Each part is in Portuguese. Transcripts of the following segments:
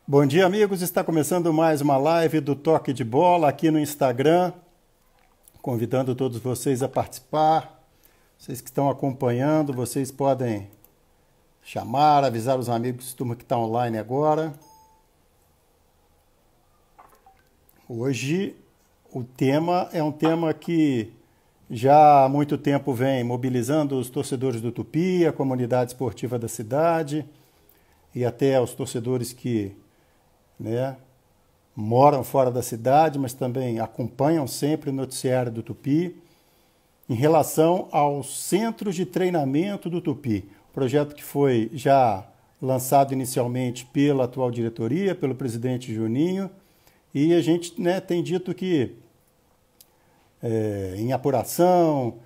Bom dia, amigos. Está começando mais uma live do Toque de Bola aqui no Instagram, convidando todos vocês a participar. Vocês que estão acompanhando, vocês podem chamar, avisar os amigos, turma que está online agora. Hoje o tema é um tema que já há muito tempo vem mobilizando os torcedores do Tupi, a comunidade esportiva da cidade e até os torcedores que moram fora da cidade, mas também acompanham sempre o noticiário do Tupi, em relação aos centros de treinamento do Tupi. Projeto que foi já lançado inicialmente pela atual diretoria, pelo presidente Juninho, e a gente tem dito que, em apuração,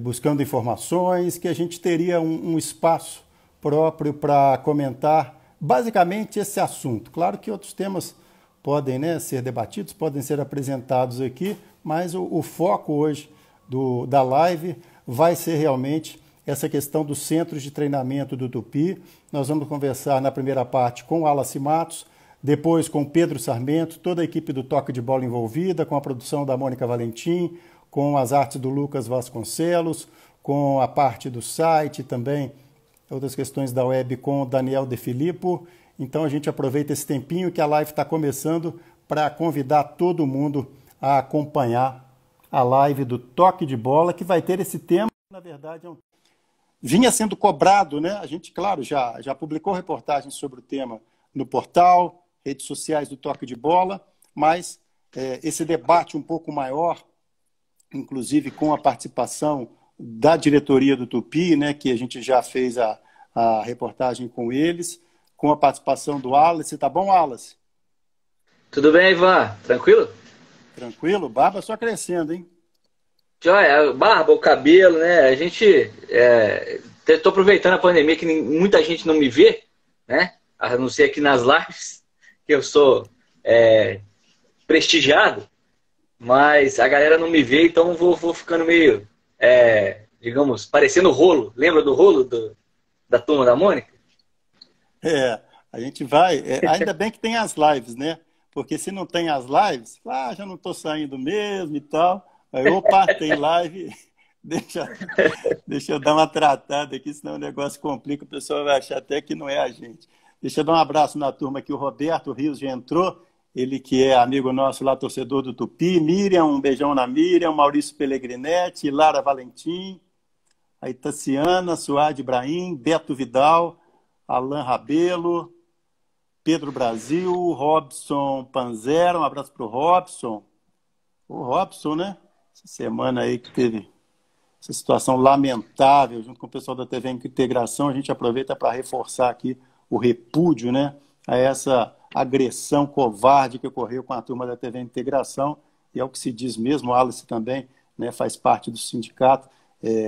buscando informações, que a gente teria um espaço próprio para comentar basicamente esse assunto. Claro que outros temas podem ser debatidos, podem ser apresentados aqui, mas o foco hoje da live vai ser realmente essa questão dos centros de treinamento do Tupi. Nós vamos conversar na primeira parte com o Wallace Matos, depois com o Pedro Sarmento, toda a equipe do Toque de Bola envolvida, com a produção da Mônica Valentim, com as artes do Lucas Vasconcelos, com a parte do site também, outras questões da web com o Daniel De Filippo. Então a gente aproveita esse tempinho que a live está começando para convidar todo mundo a acompanhar a live do Toque de Bola, que vai ter esse tema, que na verdade vinha sendo cobrado, né? A gente, claro, já publicou reportagens sobre o tema no portal, redes sociais do Toque de Bola, mas esse debate um pouco maior, inclusive com a participação da diretoria do Tupi, que a gente já fez a reportagem com eles, com a participação do Wallace. Tá bom, Wallace? Tudo bem, Ivan? Tranquilo? Tranquilo. Barba só crescendo, hein? Joia, barba, o cabelo, né? A gente... Estou aproveitando a pandemia que muita gente não me vê, né? A não ser aqui nas lives, que eu sou prestigiado, mas a galera não me vê, então vou ficando meio... digamos, parecendo rolo. Lembra do rolo da Turma da Mônica? A gente vai... ainda bem que tem as lives, né? Porque se não tem as lives, já não estou saindo mesmo e tal. Aí, opa, tem live, deixa eu dar uma tratada aqui, senão o negócio complica, o pessoal vai achar até que não é a gente. Deixa eu dar um abraço na turma aqui, o Roberto Rios já entrou, ele que é amigo nosso lá, torcedor do Tupi, Miriam, um beijão na Miriam, Maurício Pellegrinetti, Lara Valentim, a Itaciana, Suad Ibrahim, Beto Vidal, Alain Rabelo, Pedro Brasil, Robson Panzera, um abraço para o Robson. O Robson, né? Essa semana aí que teve essa situação lamentável, junto com o pessoal da TV Integração, a gente aproveita para reforçar aqui o repúdio, a essa agressão covarde que ocorreu com a turma da TV Integração, e é o que se diz mesmo, o Alice também faz parte do sindicato.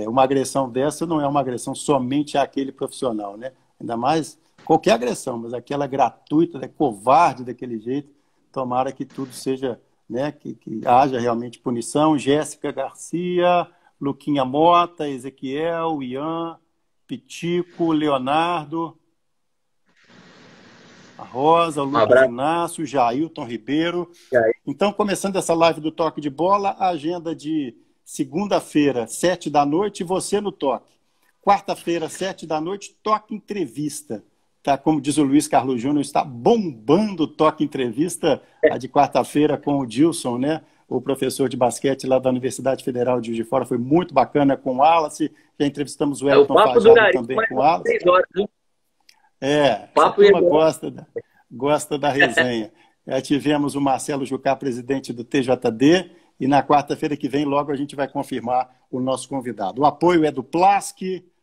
Uma agressão dessa não é uma agressão somente àquele profissional, ainda mais qualquer agressão, mas aquela gratuita, covarde daquele jeito, tomara que tudo seja... que haja realmente punição. Jéssica Garcia, Luquinha Mota, Ezequiel, Ian, Pitico, Leonardo, a Rosa, o Lucas Inácio, Jailton Ribeiro. Então, começando essa live do Toque de Bola, a agenda de segunda-feira, 7 da noite, você no Toque. Quarta-feira, 7 da noite, Toque Entrevista. Tá, como diz o Luiz Carlos Júnior, está bombando o Toque Entrevista, a de quarta-feira com o Dilson, o professor de basquete lá da Universidade Federal de Juiz de Fora. Foi muito bacana com o Wallace. Já entrevistamos o Elton Fajado também com o Wallace. A turma gosta da resenha. Já tivemos o Marcelo Jucá, presidente do TJD, e na quarta-feira que vem, logo a gente vai confirmar o nosso convidado. O apoio é do Plask,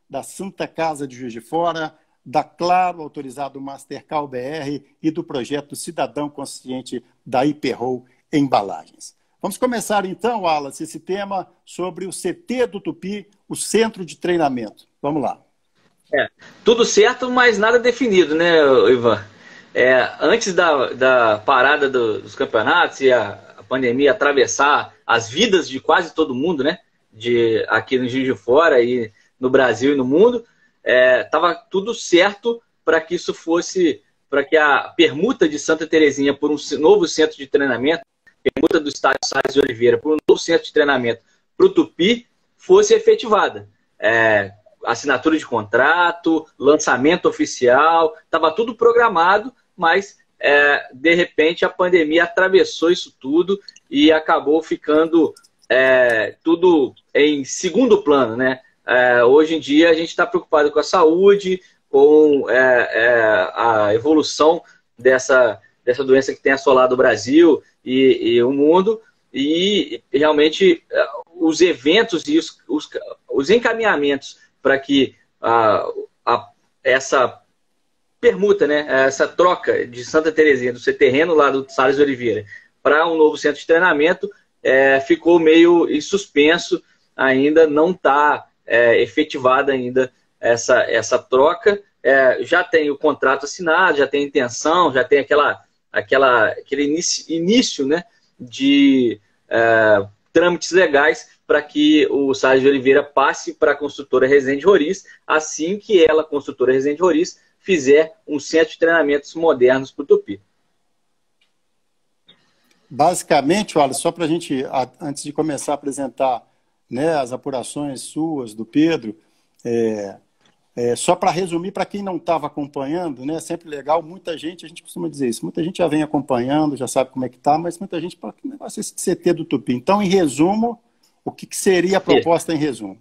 da Santa Casa de Juiz de Fora, da Claro, autorizado Mastercard BR, e do projeto Cidadão Consciente da Hiperroll Embalagens. Vamos começar então, Wallace, esse tema sobre o CT do Tupi, o Centro de Treinamento. Vamos lá. Tudo certo, mas nada definido, né, Ivan? Antes da parada dos campeonatos e a pandemia atravessar as vidas de quase todo mundo, aqui no Juiz de Fora e no Brasil e no mundo, estava tudo certo para que isso fosse para que a permuta de Santa Terezinha por um novo centro de treinamento, permuta do estádio Salles de Oliveira por um novo centro de treinamento para o Tupi, fosse efetivada. Assinatura de contrato, lançamento oficial, estava tudo programado, mas de repente a pandemia atravessou isso tudo e acabou ficando tudo em segundo plano, né? Hoje em dia a gente está preocupado com a saúde, com a evolução dessa doença que tem assolado o Brasil e o mundo, e realmente os eventos e os encaminhamentos para que essa permuta, né, essa troca de Santa Terezinha, do seu terreno lá do Salles de Oliveira, para um novo centro de treinamento, ficou meio em suspenso, ainda não está efetivada ainda essa troca. Já tem o contrato assinado, já tem a intenção, já tem aquele início, né, de trâmites legais para que o Salles de Oliveira passe para a construtora Resende Roriz, assim que ela, a construtora Resende Roriz, fizer um centro de treinamentos modernos para o Tupi. Basicamente, olha, só para a gente, antes de começar a apresentar, né, as apurações suas, do Pedro, só para resumir, para quem não estava acompanhando, né, sempre legal, muita gente, a gente costuma dizer isso, muita gente já vem acompanhando, já sabe como é que está, mas muita gente fala que negócio é esse de CT do Tupi. Então, em resumo, o que seria a proposta em resumo?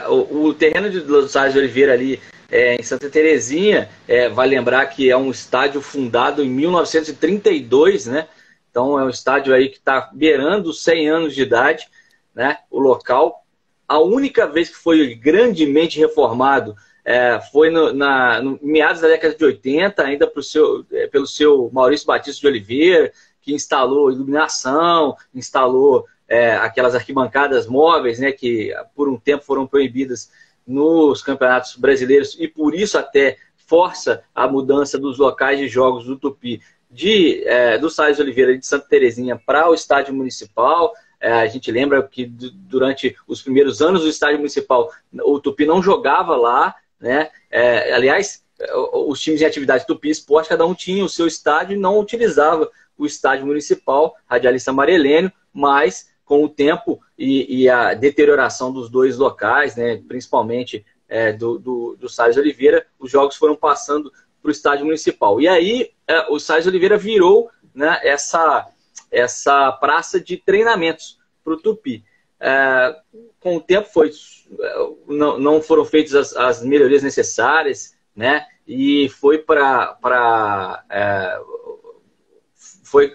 O terreno do Salles de Oliveira ali em Santa Terezinha, vai lembrar que é um estádio fundado em 1932, né? Então é um estádio aí que está beirando 100 anos de idade, né? O local. A única vez que foi grandemente reformado foi no meados da década de 80, ainda pelo seu Maurício Batista de Oliveira, que instalou iluminação, instalou aquelas arquibancadas móveis, né, que por um tempo foram proibidas nos campeonatos brasileiros e por isso até força a mudança dos locais de jogos do Tupi do Salles de Oliveira de Santa Terezinha para o estádio municipal. A gente lembra que durante os primeiros anos do estádio municipal o Tupi não jogava lá, né? Aliás, os times em atividade Tupi Esporte, cada um tinha o seu estádio e não utilizava o estádio municipal Radialista Amarelênio, mas com o tempo e a deterioração dos dois locais, né, principalmente do Salles de Oliveira, os jogos foram passando para o estádio municipal. E aí o Salles de Oliveira virou, né, essa praça de treinamentos para o Tupi. Com o tempo não foram feitas as melhorias necessárias, né, e foi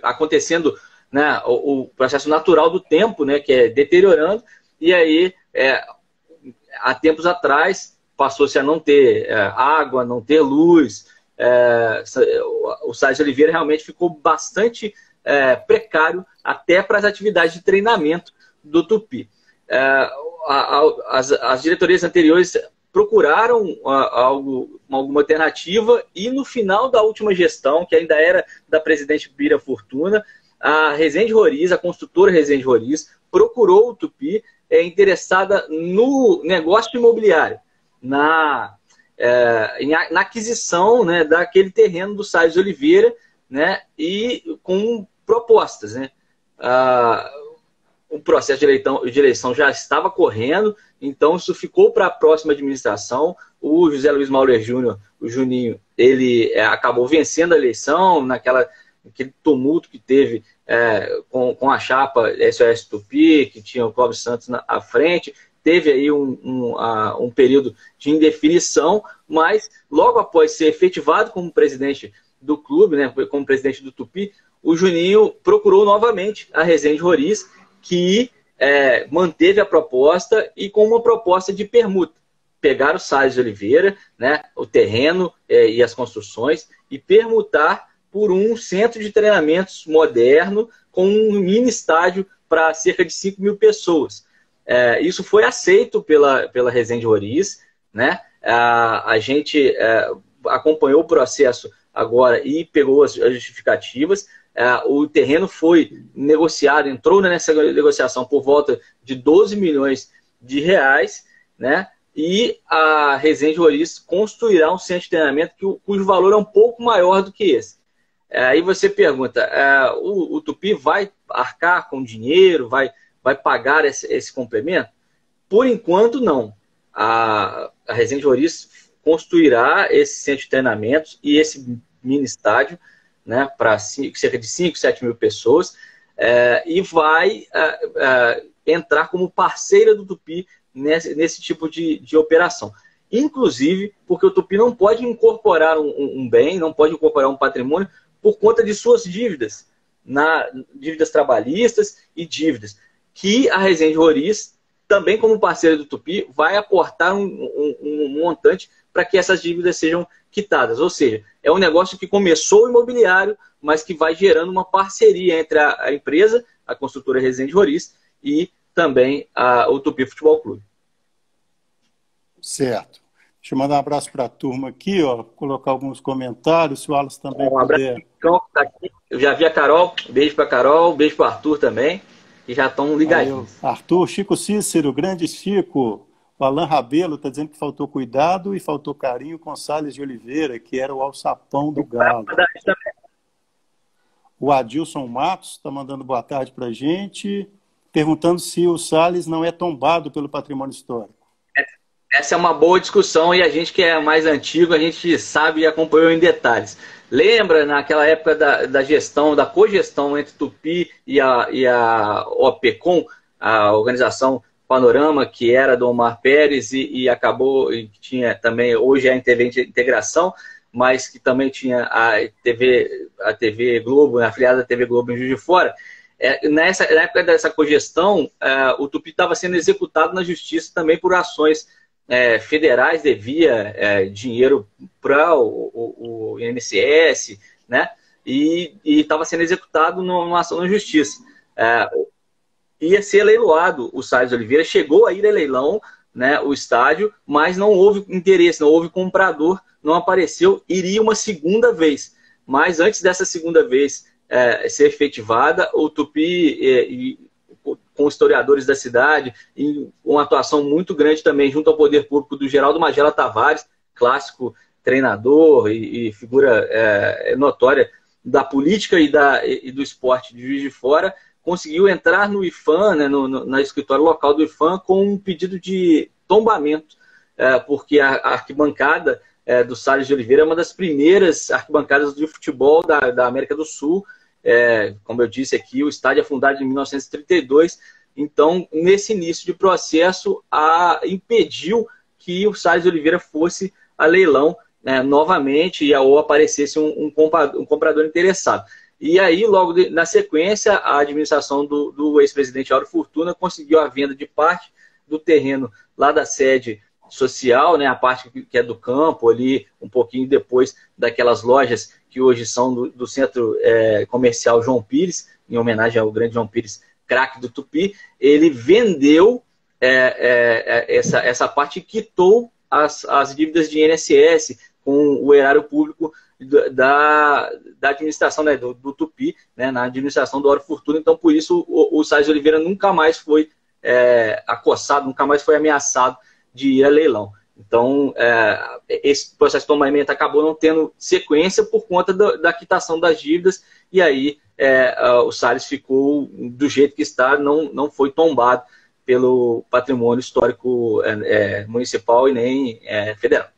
acontecendo, né, o processo natural do tempo, né, que é deteriorando, e aí, há tempos atrás, passou-se a não ter água, não ter luz. O Salles de Oliveira realmente ficou bastante precário até para as atividades de treinamento do Tupi. As diretorias anteriores procuraram alguma alternativa e no final da última gestão, que ainda era da presidente Bira Fortuna, a Resende Roriz, a construtora Resende Roriz, procurou o Tupi interessada no negócio imobiliário, na aquisição, né, daquele terreno do Salles de Oliveira, né, e com propostas, né? O processo de eleição já estava correndo, então isso ficou para a próxima administração. O José Luiz Maurer Júnior, o Juninho, ele acabou vencendo a eleição naquele tumulto que teve com a chapa SOS Tupi, que tinha o Clóvis Santos à frente. Teve aí um período de indefinição, mas logo após ser efetivado como presidente do clube, né, como presidente do Tupi, o Juninho procurou novamente a Resende Roriz, que manteve a proposta e com uma proposta de permuta. Pegar o Salles de Oliveira, né, o terreno e as construções, e permutar por um centro de treinamentos moderno com um mini estádio para cerca de 5 mil pessoas. Isso foi aceito pela Resende Roriz, né? A gente acompanhou o processo agora e pegou as justificativas. O terreno foi negociado, entrou nessa negociação por volta de 12 milhões de reais, né? e a Resende Roriz construirá um centro de treinamento cujo valor é um pouco maior do que esse. Aí você pergunta, o Tupi vai arcar com dinheiro, vai pagar esse complemento? Por enquanto, não. A Resende Roriz construirá esse centro de treinamentos e esse mini estádio, né, para cerca de 5, 7 mil pessoas, e vai entrar como parceira do Tupi nesse tipo de operação. Inclusive, porque o Tupi não pode incorporar um bem, não pode incorporar um patrimônio por conta de suas dívidas, dívidas trabalhistas e dívidas, que a Resende Roriz, também como parceira do Tupi, vai aportar um montante para que essas dívidas sejam quitadas. Ou seja, é um negócio que começou imobiliário, mas que vai gerando uma parceria entre a empresa, a construtora Resende Roriz, e também o Tupi Futebol Clube. Certo. Deixa eu mandar um abraço para a turma aqui, ó, colocar alguns comentários, se o Wallace também um abraço puder. Tá aqui. Eu já vi a Carol, beijo para a Carol, beijo para o Arthur também, que já estão ligadinhos. Arthur, Chico Cícero, grande Chico. O Alain Rabelo está dizendo que faltou cuidado e faltou carinho com Salles de Oliveira, que era o alçapão do Galo. O Adilson Matos está mandando boa tarde para a gente, perguntando se o Salles não é tombado pelo patrimônio histórico. Essa é uma boa discussão e a gente que é mais antigo, a gente sabe e acompanhou em detalhes. Lembra naquela época da gestão, da cogestão entre Tupi e a OPCOM, a organização Panorama, que era do Omar Pérez e acabou, e tinha também, hoje é a Integração, mas que também tinha a TV Globo, a afiliada da TV Globo em Juiz de Fora. Na época dessa cogestão, o Tupi estava sendo executado na justiça também por ações federais, devia dinheiro para o INSS, né? E estava sendo executado numa ação na justiça. Ia ser leiloado o Salles de Oliveira, chegou a ir a leilão, né, o estádio, mas não houve interesse, não houve comprador, não apareceu, iria uma segunda vez. Mas antes dessa segunda vez ser efetivada, o Tupi, com historiadores da cidade, e uma atuação muito grande também junto ao poder público do Geraldo Magela Tavares, clássico treinador e figura notória da política e do esporte de Juiz de Fora, conseguiu entrar no IPHAN, né, na escritório local do IPHAN, com um pedido de tombamento, porque a arquibancada do Salles de Oliveira é uma das primeiras arquibancadas de futebol da América do Sul. Como eu disse aqui, o estádio é fundado em 1932, então, nesse início de processo, impediu que o Salles de Oliveira fosse a leilão novamente ou aparecesse um comprador interessado. E aí, logo na sequência, a administração do ex-presidente Auro Fortuna conseguiu a venda de parte do terreno lá da sede social, né, a parte que é do campo, ali um pouquinho depois daquelas lojas que hoje são do centro comercial João Pires, em homenagem ao grande João Pires, craque do Tupi. Ele vendeu essa parte e quitou as dívidas de INSS com o erário público da administração, né, do Tupi, né, na administração do Auro Fortuna. Então, por isso, o Salles de Oliveira nunca mais foi acossado, nunca mais foi ameaçado de ir a leilão. Então, esse processo de tombamento acabou não tendo sequência por conta da quitação das dívidas, e aí o Salles ficou do jeito que está, não foi tombado pelo patrimônio histórico municipal e nem federal.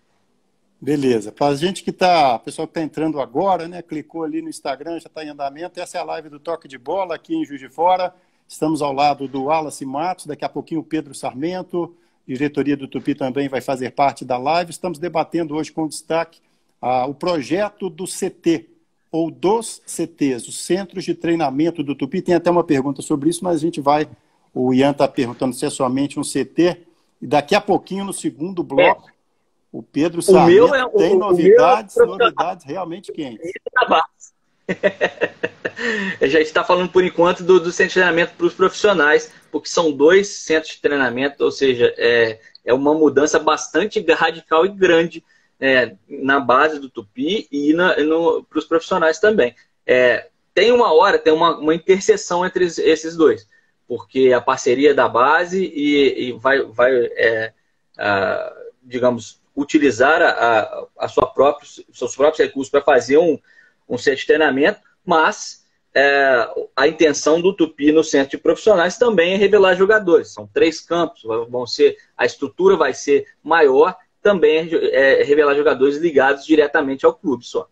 Beleza. Para a gente que está, pessoal que está entrando agora, né, clicou ali no Instagram, já está em andamento, essa é a live do Toque de Bola aqui em Juiz de Fora. Estamos ao lado do Wallace Matos, daqui a pouquinho o Pedro Sarmento, diretoria do Tupi também vai fazer parte da live. Estamos debatendo hoje com destaque o projeto do CT, ou dos CTs, os Centros de Treinamento do Tupi. Tem até uma pergunta sobre isso, mas a gente vai... O Ian está perguntando se é somente um CT. E daqui a pouquinho, no segundo bloco, o Pedro Sarmento tem novidades realmente quentes. A gente está falando, por enquanto, do centro de treinamento para os profissionais, porque são 2 centros de treinamento, ou seja, é uma mudança bastante radical e grande na base do Tupi e para os profissionais também. Tem uma interseção entre esses dois, porque a parceria da base digamos, utilizar seus próprios recursos para fazer um centro de treinamento, mas a intenção do Tupi no centro de profissionais também é revelar jogadores. São 3 campos, a estrutura vai ser maior, também é revelar jogadores ligados diretamente ao clube só.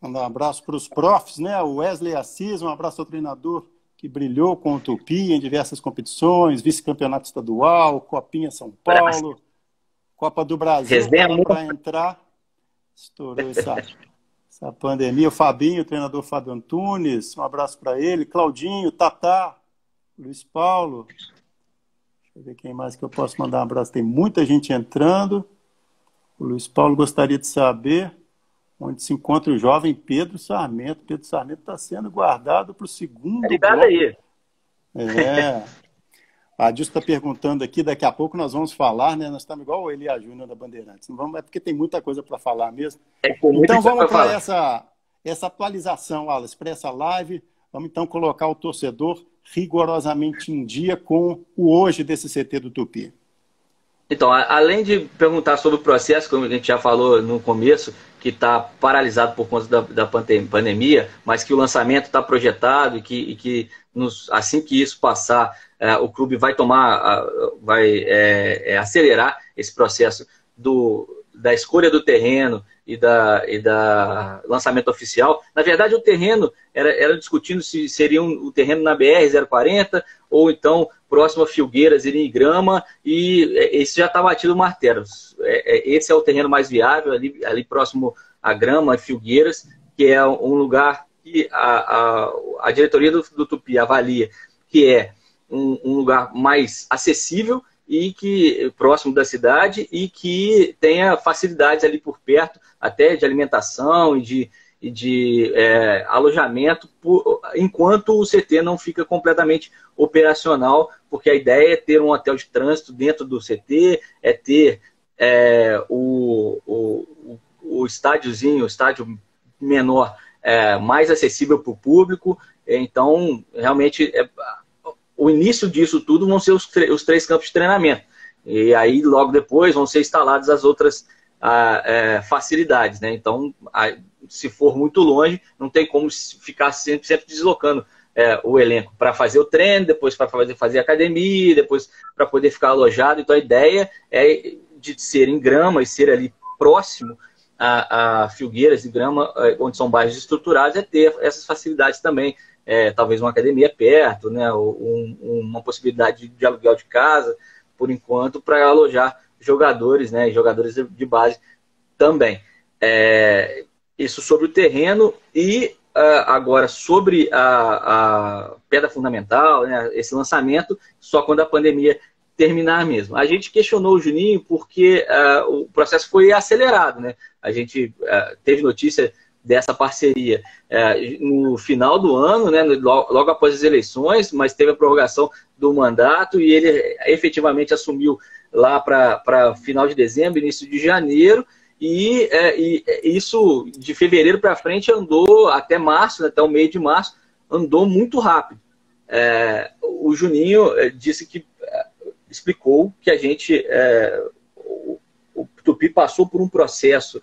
Mandar um abraço para os profs, né? O Wesley Assis, um abraço ao treinador que brilhou com o Tupi em diversas competições, vice-campeonato estadual, Copinha São Paulo, Copa do Brasil, para entrar, estourou essa pandemia. O Fabinho, o treinador Fábio Antunes, um abraço para ele, Claudinho, Tatá, Luiz Paulo, deixa eu ver quem mais que eu posso mandar um abraço, tem muita gente entrando. O Luiz Paulo gostaria de saber onde se encontra o jovem Pedro Sarmento. Pedro Sarmento está sendo guardado para o segundo bloco. Aí. A Adilson está perguntando aqui, daqui a pouco nós vamos falar, né? Nós estamos igual o Elia Júnior da Bandeirantes. Não vamos, é porque tem muita coisa para falar mesmo. Então vamos para essa atualização, Wallace, para essa live. Vamos então colocar o torcedor rigorosamente em dia com o hoje desse CT do Tupi. Então, além de perguntar sobre o processo, como a gente já falou no começo, que está paralisado por conta da pandemia, mas que o lançamento está projetado e que assim que isso passar, o clube vai acelerar esse processo da escolha do terreno e da lançamento oficial. Na verdade, o terreno era discutindo se seria o terreno na BR-040 ou então próximo a Filgueiras, em Grama, e esse já está batido o martelo. Esse é o terreno mais viável, ali próximo a Grama e Filgueiras, que é um lugar que a diretoria do Tupi avalia que é um lugar mais acessível e que próximo da cidade e que tenha facilidades ali por perto, até de alimentação e de alojamento, enquanto o CT não fica completamente operacional, porque a ideia é ter um hotel de trânsito dentro do CT, é ter o estádiozinho, o estádio menor, mais acessível para o público. Então, realmente, o início disso tudo vão ser os 3 campos de treinamento. E aí, logo depois, vão ser instaladas as outras facilidades, né? Então, se for muito longe, não tem como ficar sempre deslocando o elenco para fazer o treino, depois para fazer academia, depois para poder ficar alojado. Então, a ideia é de ser em Grama e ser ali próximo a Filgueiras e Grama, onde são bairros estruturados, é ter essas facilidades também. Talvez uma academia perto, né? Ou uma possibilidade de aluguel de casa, por enquanto, para alojar jogadores, né? Jogadores de base também. Isso sobre o terreno e agora sobre a pedra fundamental, né? Esse lançamento, só quando a pandemia terminar mesmo. A gente questionou o Juninho porque o processo foi acelerado, né? A gente teve notícia dessa parceria no final do ano, né, logo após as eleições, mas teve a prorrogação do mandato e ele efetivamente assumiu lá para final de dezembro, início de janeiro, e isso de fevereiro para frente andou até março, até o meio de março, andou muito rápido. O Juninho explicou que a gente, o Tupi passou por um processo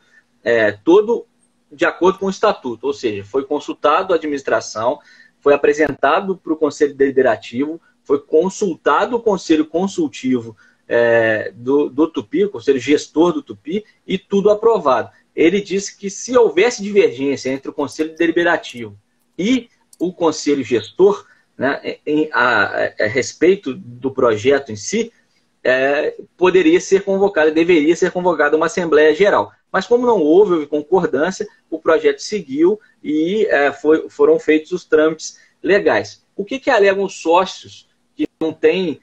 todo de acordo com o estatuto, ou seja, foi consultado a administração, foi apresentado para o Conselho Deliberativo, foi consultado o Conselho Consultivo do Tupi, o Conselho Gestor do Tupi, e tudo aprovado. Ele disse que se houvesse divergência entre o Conselho Deliberativo e o Conselho Gestor, né, a respeito do projeto em si, deveria ser convocada uma Assembleia Geral. Mas como não houve concordância, o projeto seguiu e foram feitos os trâmites legais. O que alegam os sócios que não têm,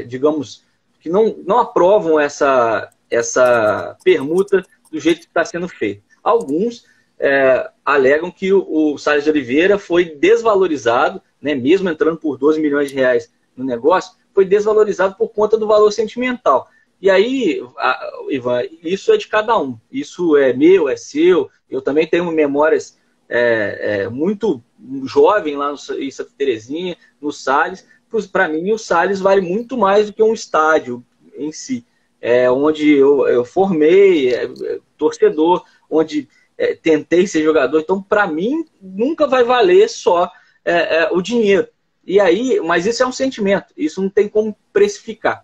digamos, que não aprovam essa permuta do jeito que está sendo feito? Alguns alegam que o Salles de Oliveira foi desvalorizado, né, mesmo entrando por 12 milhões de reais no negócio, foi desvalorizado por conta do valor sentimental. E aí, Ivan, isso é de cada um. Isso é meu, é seu. Eu também tenho memórias muito jovem lá em Santa Terezinha, no Salles. Para mim, o Salles vale muito mais do que um estádio. em si, onde eu formei, torcedor, onde tentei ser jogador. Então, para mim, nunca vai valer só o dinheiro. E aí, mas isso é um sentimento, isso não tem como precificar.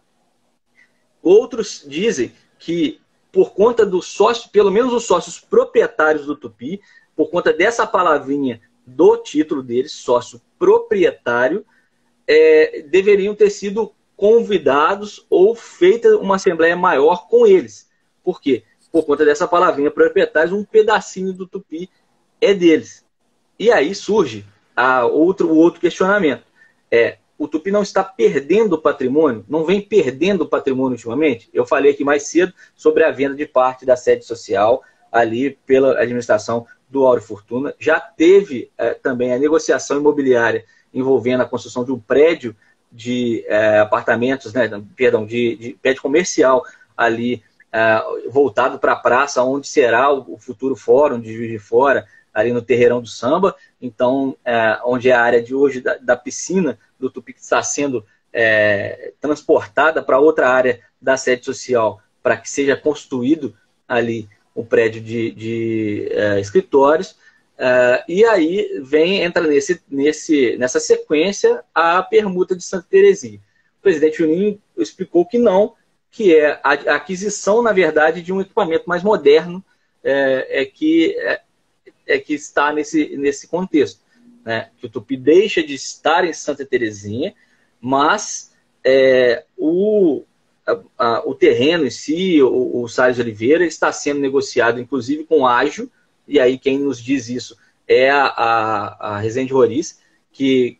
Outros dizem que por conta dos sócios, pelo menos os sócios proprietários do Tupi, por conta dessa palavrinha do título deles, sócio proprietário, deveriam ter sido convidados ou feita uma assembleia maior com eles. Por quê? Por conta dessa palavrinha proprietários, um pedacinho do Tupi é deles. E aí surge o outro questionamento. O Tupi não está perdendo patrimônio? Não vem perdendo patrimônio ultimamente? Eu falei aqui mais cedo sobre a venda de parte da sede social ali pela administração do Áureo Fortuna. Já teve também a negociação imobiliária envolvendo a construção de um prédio de apartamentos, né, perdão, de prédio comercial ali voltado para a praça, onde será o futuro fórum de Juiz de Fora, ali no Terreirão do Samba. Então, onde é a área de hoje da piscina do Tupi, que está sendo transportada para outra área da sede social, para que seja construído ali um prédio de escritórios. E aí entra nessa sequência a permuta de Santa Terezinha. O presidente Juninho explicou que não, que é a aquisição, na verdade, de um equipamento mais moderno que está nesse contexto, né? Que o Tupi deixa de estar em Santa Terezinha, mas o terreno em si, o Salles Oliveira, está sendo negociado, inclusive, com Ágio, e aí quem nos diz isso é a Resende Roriz, que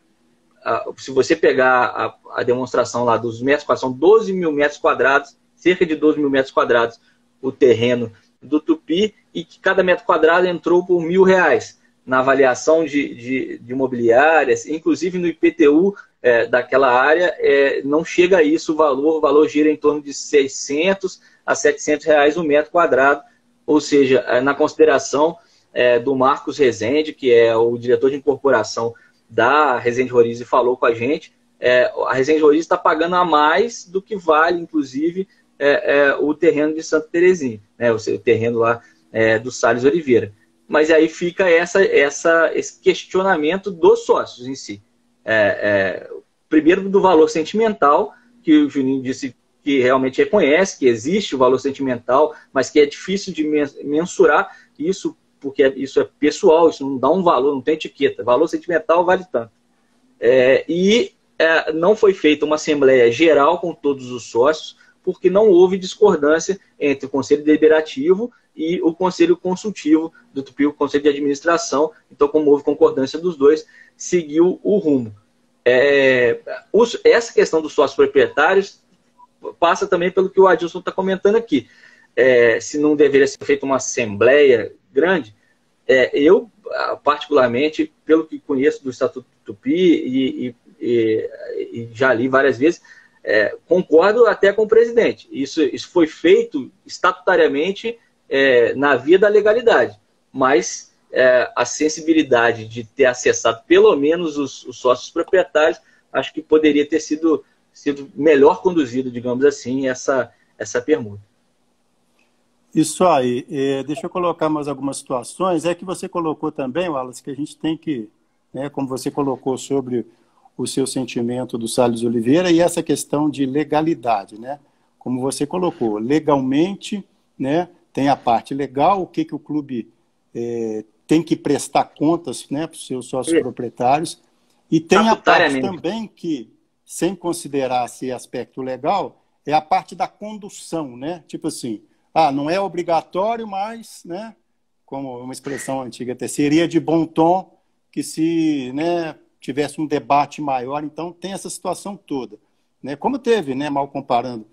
se você pegar a demonstração lá dos metros quadrados, são 12 mil metros quadrados, cerca de 12 mil metros quadrados o terreno do Tupi, e que cada metro quadrado entrou por R$1.000 na avaliação de imobiliárias, inclusive no IPTU daquela área, não chega a isso o valor gira em torno de R$600 a R$700 o metro quadrado, ou seja, na consideração do Marcos Rezende, que é o diretor de incorporação da Resende Roriz, e falou com a gente, a Resende Roriz está pagando a mais do que vale, inclusive, o terreno de Santa Terezinha, né, o terreno lá do Salles Oliveira. Mas aí fica esse questionamento dos sócios em si. Primeiro, do valor sentimental, que o Juninho disse que realmente reconhece, que existe o valor sentimental, mas que é difícil de mensurar isso, porque isso é pessoal, isso não dá um valor, não tem etiqueta. Valor sentimental vale tanto. Não foi feita uma assembleia geral com todos os sócios, porque não houve discordância entre o Conselho Deliberativo e o Conselho Consultivo do Tupi, o Conselho de Administração. Então, como houve concordância dos dois, seguiu o rumo. Essa questão dos sócios proprietários passa também pelo que o Adilson está comentando aqui. Se não deveria ser feita uma assembleia grande, eu, particularmente, pelo que conheço do Estatuto do Tupi e já li várias vezes, concordo até com o presidente. Isso foi feito estatutariamente na via da legalidade, mas a sensibilidade de ter acessado pelo menos os sócios proprietários, acho que poderia ter sido melhor conduzido, digamos assim, essa permuta. Isso aí. Deixa eu colocar mais algumas situações. Que você colocou também, Wallace, que a gente tem que, como você colocou sobre o seu sentimento do Salles Oliveira e essa questão de legalidade, né? Como você colocou, legalmente, né, tem a parte legal, o que o clube tem que prestar contas, né, para os seus sócios proprietários, e tem a parte também que, sem considerar esse aspecto legal, é a parte da condução, né? Tipo assim, não é obrigatório, mas, né, como uma expressão antiga até, seria de bom tom que se, né, tivesse um debate maior. Então tem essa situação toda, né? Como teve, né, mal comparando,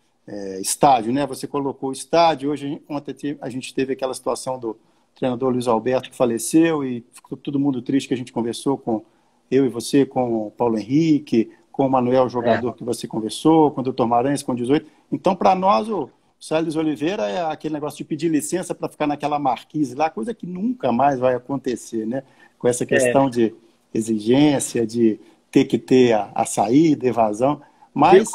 estádio, né? Você colocou o estádio, ontem a gente teve aquela situação do treinador Luiz Alberto que faleceu e ficou todo mundo triste, que a gente conversou com eu e você, com o Paulo Henrique, com o Manuel, jogador que você conversou, com o Dr. Maranhas, com 18. Então, para nós, o Salles Oliveira é aquele negócio de pedir licença para ficar naquela marquise lá, coisa que nunca mais vai acontecer, né? Com essa questão de exigência, de ter que ter a saída, evasão. Mas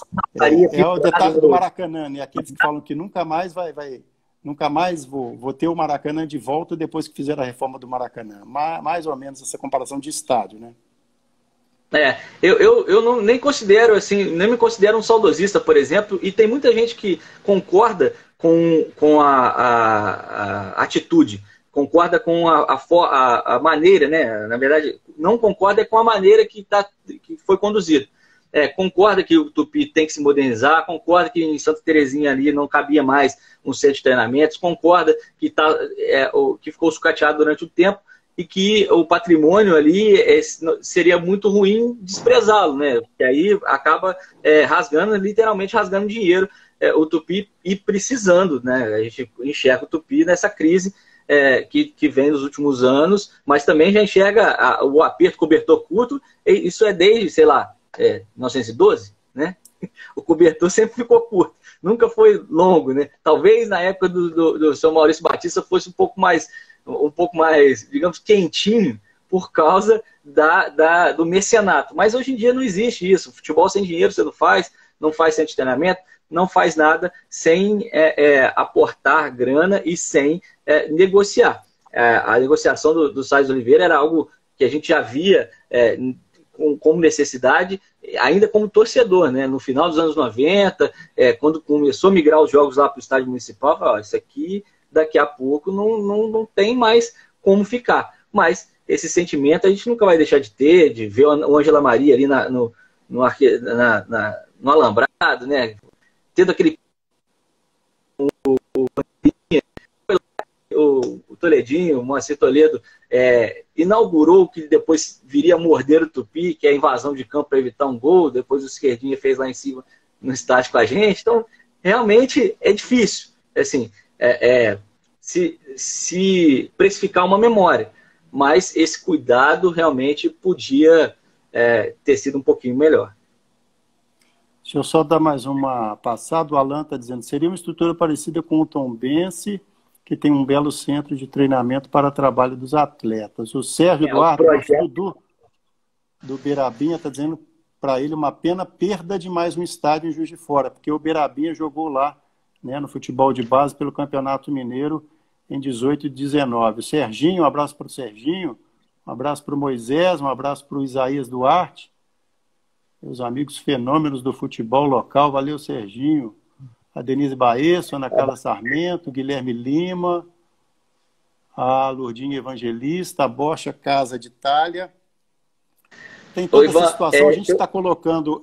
é o detalhe do Maracanã, né? Aqueles que falam que nunca mais nunca mais vou ter o Maracanã de volta depois que fizeram a reforma do Maracanã. Mais ou menos essa comparação de estádio, né? Eu nem considero assim, nem me considero um saudosista, por exemplo, e tem muita gente que concorda com a atitude, concorda com a maneira, né? Na verdade, não concorda com a maneira que foi conduzido. Concorda que o Tupi tem que se modernizar, concorda que em Santa Terezinha ali não cabia mais um centro de treinamentos, concorda que ficou sucateado durante o tempo e que o patrimônio ali seria muito ruim desprezá-lo, né? Porque aí acaba literalmente rasgando dinheiro o Tupi e precisando, né? A gente enxerga o Tupi nessa crise que vem nos últimos anos, mas também já enxerga o aperto cobertor curto, isso é desde, sei lá, 1912, né? O cobertor sempre ficou curto, nunca foi longo, né? Talvez na época do seu Maurício Batista fosse um pouco mais, digamos, quentinho por causa do mecenato. Mas hoje em dia não existe isso. Futebol sem dinheiro você não faz sem treinamento, não faz nada sem aportar grana e sem negociar. A negociação do Sales Oliveira era algo que a gente já via como necessidade, ainda como torcedor, né? No final dos anos 90, quando começou a migrar os jogos lá para o estádio municipal, falava, isso aqui daqui a pouco não tem mais como ficar. Mas esse sentimento a gente nunca vai deixar de ter, de ver o Ângela Maria ali no alambrado, né? Tendo aquele o Toledinho, o Moacir Toledo, inaugurou o que depois viria a morder o Tupi, que é a invasão de campo para evitar um gol, depois o Esquerdinha fez lá em cima no estádio com a gente. Então, realmente é difícil assim, se precificar uma memória, mas esse cuidado realmente podia ter sido um pouquinho melhor. Deixa eu só dar mais uma passada. O Alan está dizendo, seria uma estrutura parecida com o Tombense, que tem um belo centro de treinamento para trabalho dos atletas. O Sérgio Eduardo, do Beirabinha, está dizendo para ele uma pena perda de mais um estádio em Juiz de Fora, porque o Beirabinha jogou lá, né, no futebol de base pelo Campeonato Mineiro em 18 e 19. O Serginho, um abraço para o Serginho, um abraço para o Moisés, um abraço para o Isaías Duarte, meus amigos fenômenos do futebol local. Valeu, Serginho. A Denise Baesso, Ana Carla Sarmento, Guilherme Lima, a Lourdinha Evangelista, a Bocha Casa de Itália. Tem toda essa situação, a gente está colocando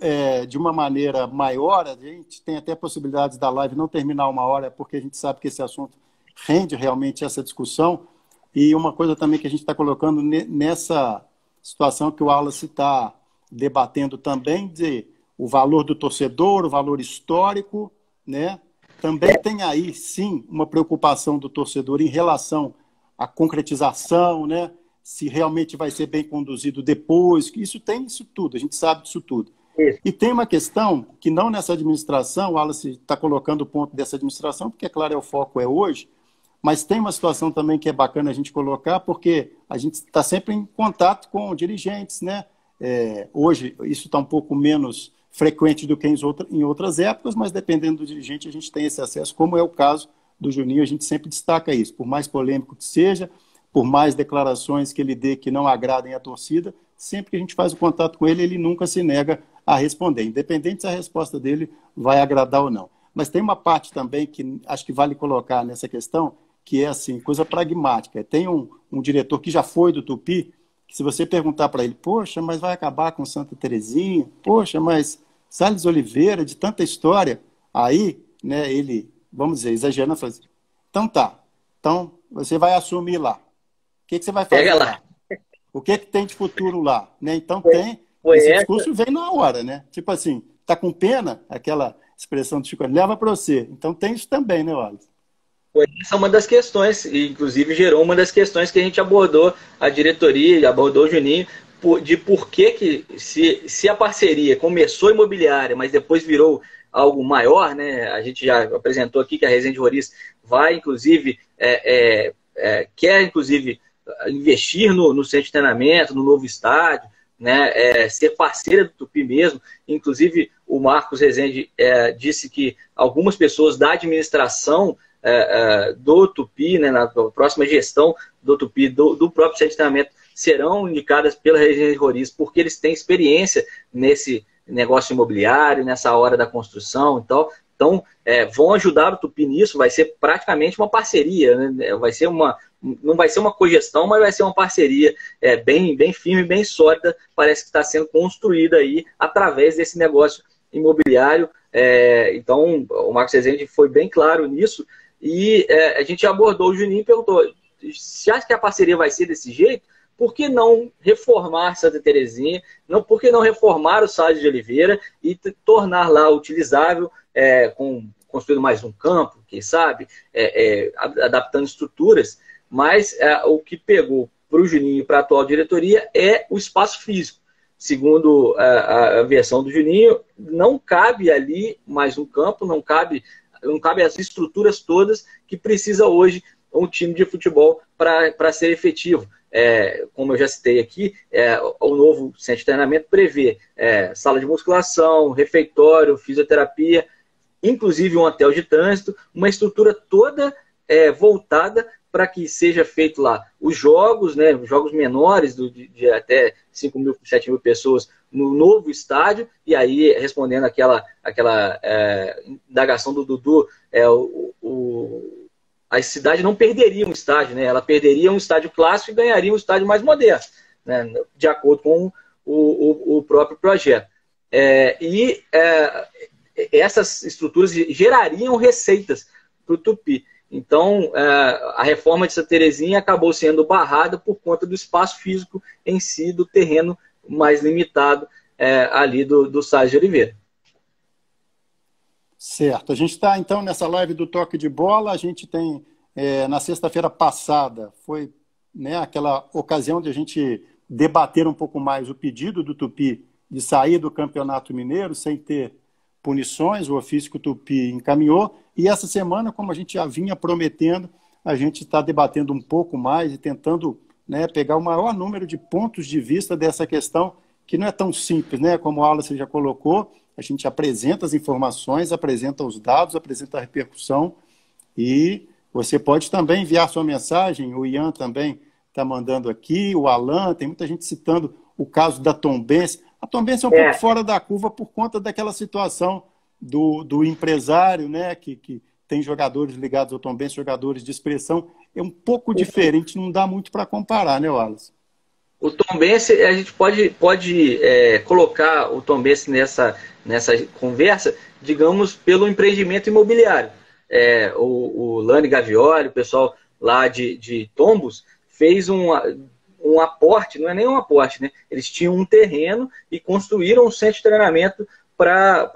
de uma maneira maior, a gente tem até possibilidades da live não terminar uma hora, porque a gente sabe que esse assunto rende realmente essa discussão. E uma coisa também que a gente está colocando nessa situação que o Wallace está debatendo também, de o valor do torcedor, o valor histórico, né? Também tem aí, sim, uma preocupação do torcedor em relação à concretização, né? Se realmente vai ser bem conduzido depois, isso tem isso tudo, a gente sabe disso tudo. Isso. E tem uma questão que não nessa administração, o Wallace está colocando o ponto dessa administração, porque, é claro, o foco é hoje, mas tem uma situação também que é bacana a gente colocar, porque a gente está sempre em contato com dirigentes, né? Hoje isso está um pouco menos frequente do que em outras épocas, mas dependendo do dirigente a gente tem esse acesso, como é o caso do Juninho, a gente sempre destaca isso, por mais polêmico que seja, por mais declarações que ele dê que não agradem a torcida, sempre que a gente faz o contato com ele, ele nunca se nega a responder, independente se a resposta dele vai agradar ou não. Mas tem uma parte também que acho que vale colocar nessa questão, que é assim, coisa pragmática. Tem um diretor que já foi do Tupi, que se você perguntar para ele, poxa, mas vai acabar com Santa Terezinha? Poxa, mas Sales Oliveira, de tanta história, aí, né, ele, vamos dizer, exagerando, fala assim, então tá, então você vai assumir lá. O que você vai fazer lá? O que tem de futuro lá? Né? Então tem, esse discurso vem na hora, né? Tipo assim, tá com pena, aquela expressão do Chico, leva para você. Então tem isso também, né, Wallace? Essa é uma das questões, e inclusive gerou uma das questões que a gente abordou, a diretoria, abordou o Juninho, de por que se a parceria começou imobiliária, mas depois virou algo maior, né? A gente já apresentou aqui que a Resende Roriz vai, inclusive, quer, inclusive, investir no centro de treinamento, no novo estádio, né, ser parceira do Tupi mesmo. Inclusive, o Marcos Rezende disse que algumas pessoas da administração do Tupi, né, na próxima gestão do Tupi, do próprio centro de treinamento, serão indicadas pela Resende Roriz, porque eles têm experiência nesse negócio imobiliário, nessa hora da construção e tal. Então, vão ajudar o Tupi nisso, vai ser praticamente uma parceria, né? Não vai ser uma cogestão, mas vai ser uma parceria bem firme, bem sólida, parece que está sendo construída aí através desse negócio imobiliário. Então, o Marcos Rezende foi bem claro nisso, e a gente abordou o Juninho e perguntou: se acha que a parceria vai ser desse jeito? Por que não reformar Santa Terezinha? Por que não reformar o Salles de Oliveira e tornar lá utilizável, construindo mais um campo, quem sabe, adaptando estruturas? Mas o que pegou para o Juninho e para a atual diretoria é o espaço físico. Segundo a versão do Juninho, não cabe ali mais um campo, não cabe as estruturas todas que precisa hoje um time de futebol para ser efetivo. Como eu já citei aqui, o novo centro de treinamento prevê sala de musculação, refeitório, fisioterapia, inclusive um hotel de trânsito, uma estrutura toda voltada para que seja feito lá os jogos, né, jogos menores de até 5.000, 7.000 pessoas no novo estádio. E aí, respondendo aquela indagação do Dudu, a cidade não perderia um estádio, né? Ela perderia um estádio clássico e ganharia um estádio mais moderno, né? De acordo com o próprio projeto. Essas estruturas gerariam receitas para o Tupi. Então, a reforma de Santa Terezinha acabou sendo barrada por conta do espaço físico em si, do terreno mais limitado ali do Salles de Oliveira. Certo. A gente está, então, nessa live do Toque de Bola. A gente tem, na sexta-feira passada, foi, né, aquela ocasião de a gente debater um pouco mais o pedido do Tupi de sair do Campeonato Mineiro sem ter punições, o ofício que o Tupi encaminhou. E essa semana, como a gente já vinha prometendo, a gente está debatendo um pouco mais e tentando, né, pegar o maior número de pontos de vista dessa questão, que não é tão simples, né? Como a Wallace já colocou, a gente apresenta as informações, apresenta os dados, apresenta a repercussão, e você pode também enviar sua mensagem. O Ian também está mandando aqui, o Alan, tem muita gente citando o caso da Tombense. A Tombense é um pouco fora da curva por conta daquela situação do empresário, né, que tem jogadores ligados ao Tombense, jogadores de expressão. É um pouco diferente, não dá muito para comparar, né, Wallace? O Tombense, a gente pode colocar o Tombense nessa conversa, digamos, pelo empreendimento imobiliário. O Lani Gavioli, o pessoal lá de Tombos, fez um aporte, não é nem um aporte, né? Eles tinham um terreno e construíram um centro de treinamento para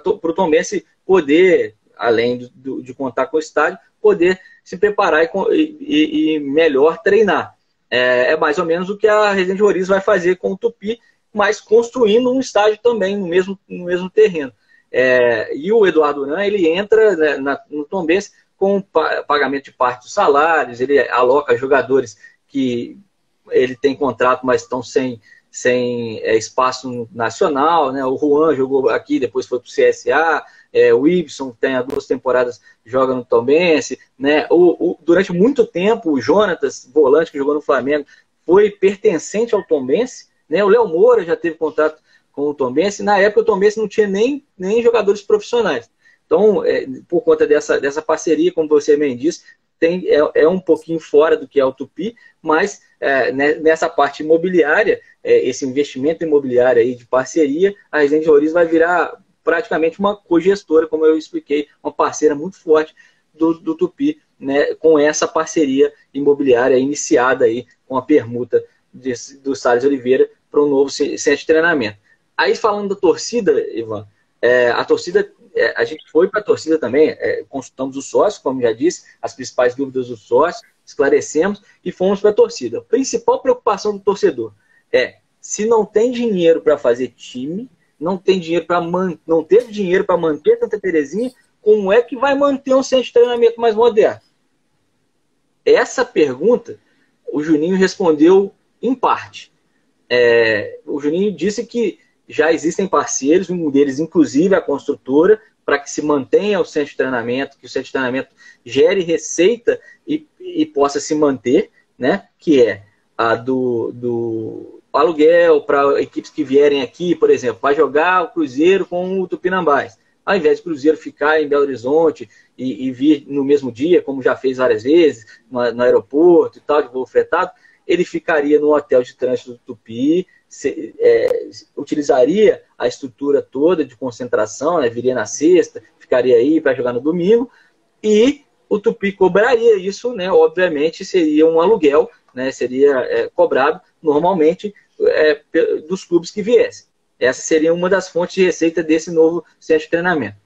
o Tombense poder, além de contar com o estádio, poder se preparar e melhor treinar. É mais ou menos o que a Resende Roriz vai fazer com o Tupi, mas construindo um estádio também no mesmo terreno. E o Eduardo Uran, ele entra, né, no Tombense com pagamento de parte dos salários, ele aloca jogadores que ele tem contrato, mas estão sem espaço nacional, né? O Juan jogou aqui, depois foi para o CSA, o Ibson tem há 2 temporadas, joga no Tombense, né? Durante muito tempo, o Jonatas, volante que jogou no Flamengo, foi pertencente ao Tombense, né? O Léo Moura já teve contato com o Tombense. Na época o Tombense não tinha nem jogadores profissionais. Então, por conta dessa parceria, como você bem disse, é um pouquinho fora do que é o Tupi, mas nessa parte imobiliária, esse investimento imobiliário aí de parceria, a Resende Roriz vai virar praticamente uma cogestora, como eu expliquei, uma parceira muito forte do Tupi, né, com essa parceria imobiliária iniciada aí com a permuta do Salles de Oliveira para um novo centro de treinamento. Aí, falando da torcida, Ivan, a torcida, a gente foi para a torcida também, consultamos os sócios, como já disse, as principais dúvidas dos sócios, esclarecemos e fomos para a torcida. A principal preocupação do torcedor se não tem dinheiro para fazer time, não teve dinheiro para manter Santa Terezinha, como é que vai manter um centro de treinamento mais moderno? Essa pergunta, o Juninho respondeu em parte. O Juninho disse que já existem parceiros, um deles inclusive a construtora, para que se mantenha o centro de treinamento, que o centro de treinamento gere receita e possa se manter, né? Que é a do aluguel para equipes que vierem aqui, por exemplo, vai jogar o Cruzeiro com o Tupinambás. Ao invés de Cruzeiro ficar em Belo Horizonte e vir no mesmo dia, como já fez várias vezes, no aeroporto e tal, de voo fretado, ele ficaria no hotel de trânsito do Tupi, utilizaria a estrutura toda de concentração, né, viria na sexta, ficaria aí para jogar no domingo, e o Tupi cobraria isso, né, obviamente seria um aluguel, né, seria cobrado normalmente dos clubes que viessem. Essa seria uma das fontes de receita desse novo centro de treinamento.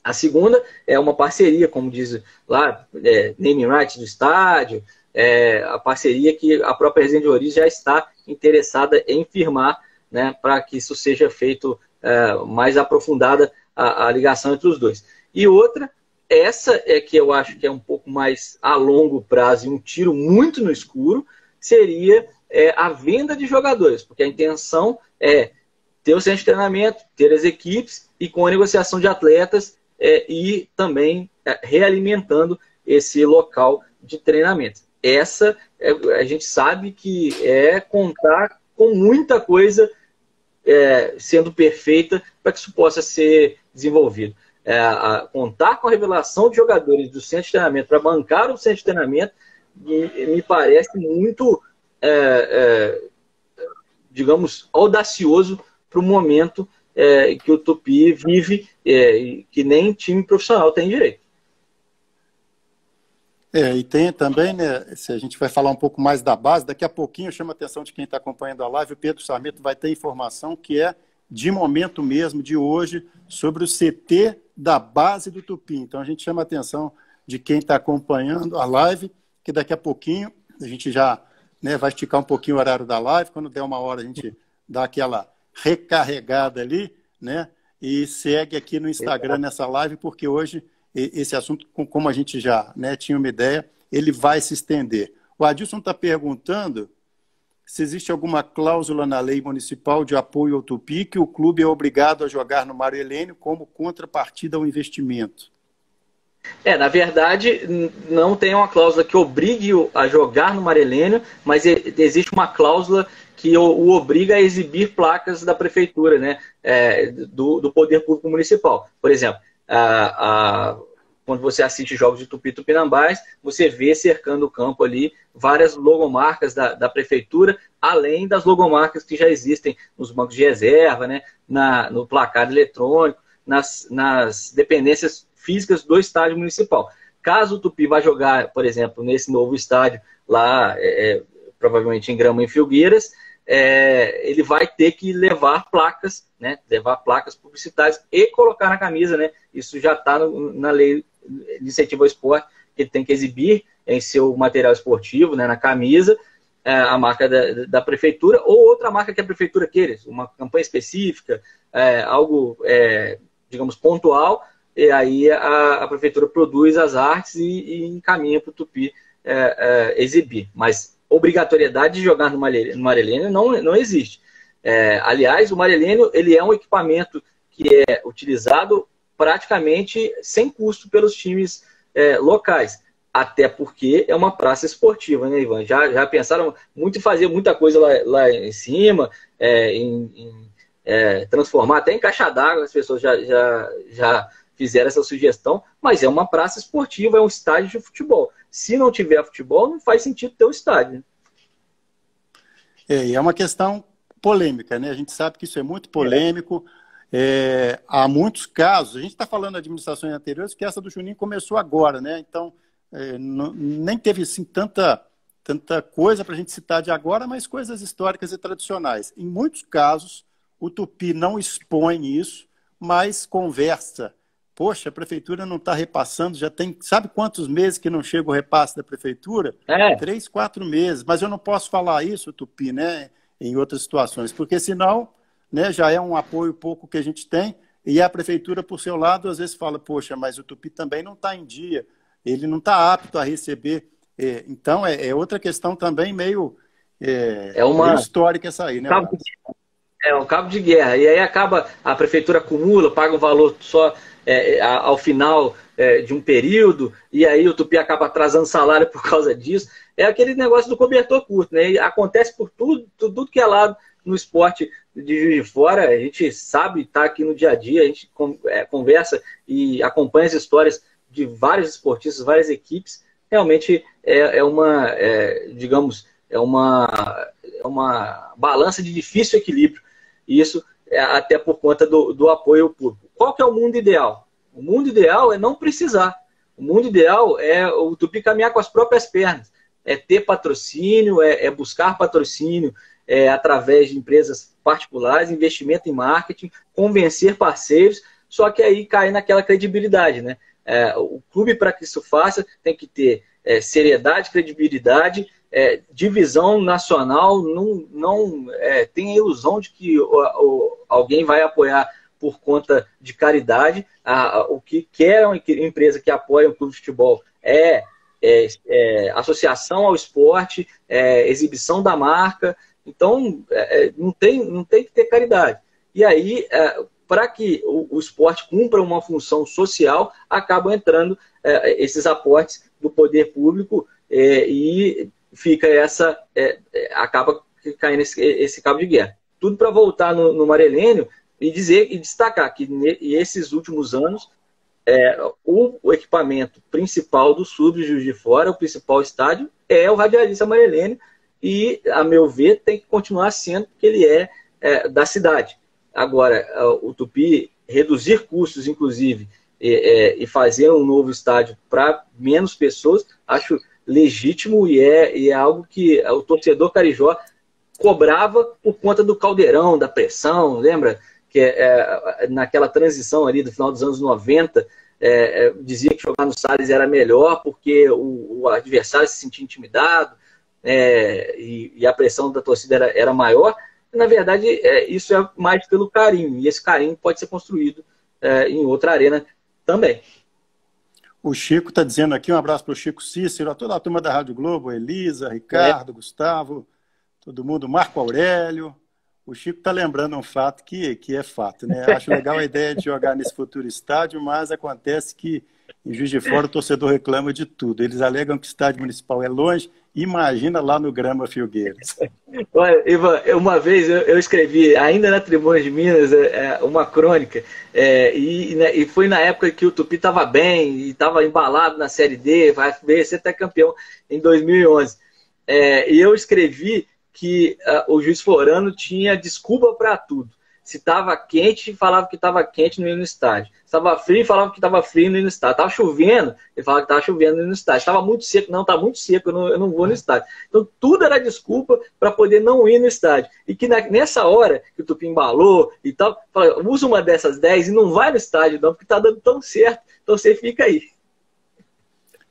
A segunda é uma parceria, como diz lá, naming rights do estádio, a parceria que a própria Resende Oriz já está interessada em firmar, né, para que isso seja feito mais aprofundada a ligação entre os dois. E outra, essa é que eu acho que é um pouco mais a longo prazo e um tiro muito no escuro, seria a venda de jogadores, porque a intenção é ter o centro de treinamento, ter as equipes e com a negociação de atletas e também realimentando esse local de treinamento. Essa, a gente sabe que é contar com muita coisa sendo perfeita para que isso possa ser desenvolvido. Contar com a revelação de jogadores do centro de treinamento para bancar o centro de treinamento me parece muito, digamos, audacioso para o momento que o Tupi vive, que nem time profissional tem direito. E tem também, né, se a gente vai falar um pouco mais da base, daqui a pouquinho chama a atenção de quem está acompanhando a live, o Pedro Sarmento vai ter informação que é de momento mesmo, de hoje, sobre o CT da base do Tupi. Então a gente chama a atenção de quem está acompanhando a live, que daqui a pouquinho a gente já, né, vai esticar um pouquinho o horário da live, quando der uma hora a gente dá aquela recarregada ali, né, e segue aqui no Instagram nessa live, porque hoje esse assunto, como a gente já, né, tinha uma ideia, ele vai se estender. O Adilson está perguntando se existe alguma cláusula na lei municipal de apoio ao Tupi que o clube é obrigado a jogar no Mário Helênio como contrapartida ao investimento. Na verdade, não tem uma cláusula que obrigue a jogar no Mário Helênio, mas existe uma cláusula que o obriga a exibir placas da prefeitura, né, do poder público municipal. Por exemplo, quando você assiste jogos de Tupi e Tupinambás, você vê cercando o campo ali várias logomarcas da prefeitura, além das logomarcas que já existem nos bancos de reserva, né, no placard eletrônico, nas dependências físicas do estádio municipal. Caso o Tupi vá jogar, por exemplo, nesse novo estádio, lá, provavelmente em Grama em Filgueiras, ele vai ter que levar placas, né, levar placas publicitárias e colocar na camisa, né? Isso já está na lei de incentivo ao esporte, que ele tem que exibir em seu material esportivo, né, na camisa, a marca da prefeitura ou outra marca que a prefeitura queira, uma campanha específica, algo, digamos, pontual, e aí a prefeitura produz as artes e encaminha para o Tupi exibir. Mas obrigatoriedade de jogar no Mário Helênio não existe. Aliás, o Mário Helênio, ele é um equipamento que é utilizado praticamente sem custo pelos times locais. Até porque é uma praça esportiva, né, Ivan? Já pensaram muito em fazer muita coisa lá em cima, em transformar até em caixa d'água, as pessoas já fizeram essa sugestão, mas é uma praça esportiva, é um estádio de futebol. Se não tiver futebol, não faz sentido ter um estádio. E é uma questão polêmica, né? A gente sabe que isso é muito polêmico. Há muitos casos, a gente está falando de administrações anteriores, que essa do Juninho começou agora, né? Então, nem teve assim, tanta coisa para a gente citar de agora, mas coisas históricas e tradicionais. Em muitos casos, o Tupi não expõe isso, mas conversa. Poxa, a prefeitura não está repassando, já tem, sabe quantos meses que não chega o repasse da prefeitura? 3, 4 meses. Mas eu não posso falar isso, Tupi, né, em outras situações, porque senão, né, já é um apoio pouco que a gente tem, e a prefeitura, por seu lado, às vezes fala, poxa, mas o Tupi também não está em dia, ele não está apto a receber. Então, é outra questão também meio É uma histórica essa aí, né? É um cabo de guerra. E aí acaba, a prefeitura acumula, paga um valor só ao final de um período, e aí o Tupi acaba atrasando salário por causa disso. É aquele negócio do cobertor curto, né? E acontece por tudo que é lado no esporte de Juiz de Fora. A gente sabe, está aqui no dia a dia, a gente conversa e acompanha as histórias de vários esportistas, várias equipes. Realmente digamos, é uma balança de difícil equilíbrio. E isso até por conta do apoio público. Qual que é o mundo ideal? O mundo ideal é não precisar. O mundo ideal é o Tupi caminhar com as próprias pernas. É ter patrocínio, é buscar patrocínio através de empresas particulares, investimento em marketing, convencer parceiros, só que aí cai naquela credibilidade, né? O clube, para que isso faça, tem que ter seriedade, credibilidade, divisão nacional, não tem a ilusão de que alguém vai apoiar por conta de caridade. O que quer uma empresa que apoia um clube de futebol associação ao esporte, exibição da marca. Então, não tem que ter caridade. E aí, para que o esporte cumpra uma função social, acabam entrando esses aportes do poder público e fica acaba caindo esse cabo de guerra. Tudo para voltar no Marelênio e destacar que esses últimos anos o equipamento principal do Sub Juiz de Fora, o principal estádio, é o Radialista Marelênio e, a meu ver, tem que continuar sendo, porque ele é da cidade. Agora, o Tupi reduzir custos, inclusive, e fazer um novo estádio para menos pessoas, acho legítimo e é algo que o torcedor carijó cobrava por conta do caldeirão, da pressão, lembra? Que naquela transição ali do final dos anos 90, dizia que jogar no Salles era melhor porque o adversário se sentia intimidado e a pressão da torcida era maior. Na verdade, isso é mais pelo carinho, e esse carinho pode ser construído em outra arena também. O Chico está dizendo aqui, um abraço para o Chico Cícero, a toda a turma da Rádio Globo, Elisa, Ricardo, Gustavo, todo mundo, Marco Aurélio. O Chico está lembrando um fato que é fato, né? Acho legal a ideia de jogar nesse futuro estádio, mas acontece que em Juiz de Fora o torcedor reclama de tudo. Eles alegam que o estádio municipal é longe, imagina lá no Grama Filgueiras. Olha, Ivan, uma vez eu escrevi, ainda na Tribuna de Minas, uma crônica, e foi na época que o Tupi estava bem, e estava embalado na Série D, vai ser até campeão em 2011. E eu escrevi que o Juiz Florano tinha desculpa para tudo. Se estava quente, falava que estava quente, não ia no estádio. Se estava frio, falava que estava frio, não ia no estádio. Estava chovendo, ele falava que estava chovendo, não ia no estádio. Estava muito seco, não, está muito seco, eu não vou no estádio. Então, tudo era desculpa para poder não ir no estádio. E que nessa hora que o Tupi embalou e tal, fala, usa uma dessas 10 e não vai no estádio, não, porque está dando tão certo. Então, você fica aí.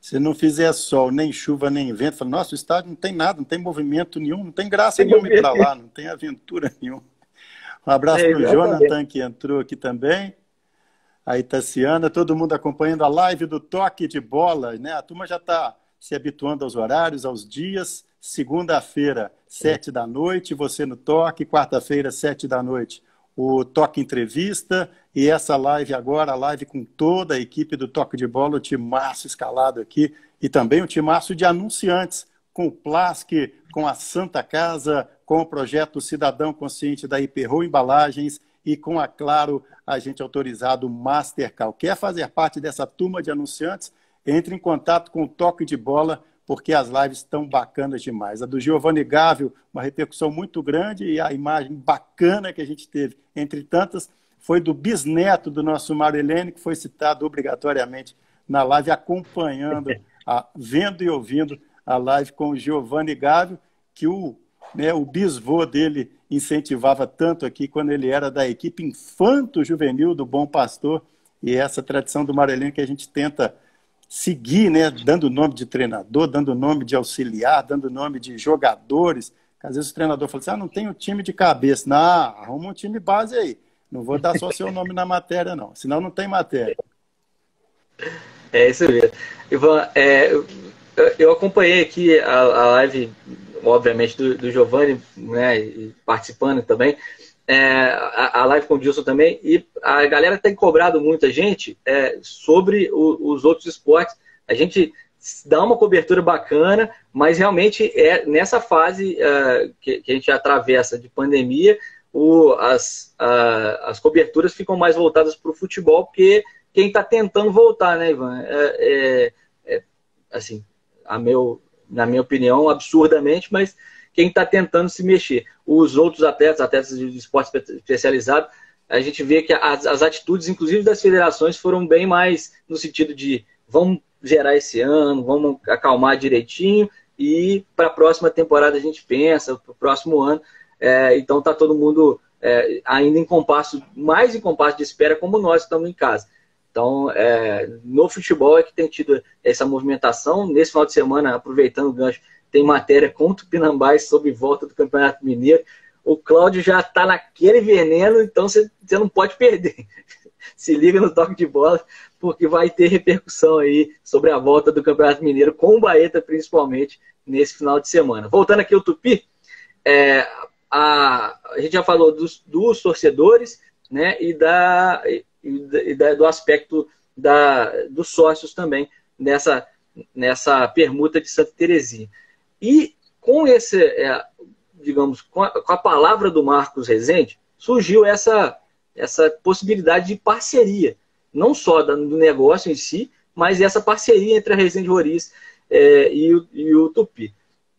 Se não fizer sol, nem chuva, nem vento, fala, nossa, o estádio não tem nada, não tem movimento nenhum, não tem graça nenhuma ir para lá, não tem aventura nenhuma. Um abraço para o Jonathan, que entrou aqui também. A Itaciana, todo mundo acompanhando a live do Toque de Bola, né? A turma já está se habituando aos horários, aos dias. Segunda-feira, 7 da noite, você no Toque. Quarta-feira, 7 da noite, o Toque Entrevista. E essa live agora, a live com toda a equipe do Toque de Bola, o timaço escalado aqui. E também o timaço de anunciantes, com o Plask, com a Santa Casa, com o projeto Cidadão Consciente da Hiperro Embalagens e com a Claro, agente autorizado Mastercal. Quer fazer parte dessa turma de anunciantes? Entre em contato com o Toque de Bola, porque as lives estão bacanas demais. A do Giovanni Gávio, uma repercussão muito grande, e a imagem bacana que a gente teve, entre tantas, foi do bisneto do nosso Marelênio, que foi citado obrigatoriamente na live, acompanhando, vendo e ouvindo a live com o Giovanni Gávio, que o bisavô dele incentivava tanto aqui quando ele era da equipe infanto-juvenil do Bom Pastor, e essa tradição do Marelênio que a gente tenta seguir, né, dando nome de treinador, dando nome de auxiliar, dando nome de jogadores. Às vezes o treinador fala assim, não tem um time de cabeça. Não, arruma um time base aí. Não vou dar só seu nome na matéria, não. Senão não tem matéria. É isso mesmo. Ivan, Eu acompanhei aqui a live, obviamente, do Giovanni, né, participando também, a live com o Dilson também, e a galera tem cobrado muita gente sobre os outros esportes. A gente dá uma cobertura bacana, mas realmente nessa fase que a gente atravessa de pandemia, as coberturas ficam mais voltadas para o futebol, porque quem está tentando voltar, né, Ivan? Assim, na minha opinião, absurdamente, mas quem está tentando se mexer. Os outros atletas de esporte especializado, a gente vê que as atitudes, inclusive das federações, foram bem mais no sentido de vamos gerar esse ano, vamos acalmar direitinho e para a próxima temporada a gente pensa, para o próximo ano. Então está todo mundo ainda mais em compasso de espera, como nós estamos em casa. Então, no futebol é que tem tido essa movimentação. Nesse final de semana, aproveitando o gancho, tem matéria com o Tupinambás sobre volta do Campeonato Mineiro. O Cláudio já está naquele veneno, então você não pode perder. Se liga no Toque de Bola, porque vai ter repercussão aí sobre a volta do Campeonato Mineiro, com o Baeta principalmente, nesse final de semana. Voltando aqui ao Tupi, a gente já falou dos torcedores, né, e do aspecto dos sócios também nessa permuta de Santa Terezinha. E com digamos, com a palavra do Marcos Rezende, surgiu essa possibilidade de parceria, não só do negócio em si, mas essa parceria entre a Rezende Roriz e o Tupi.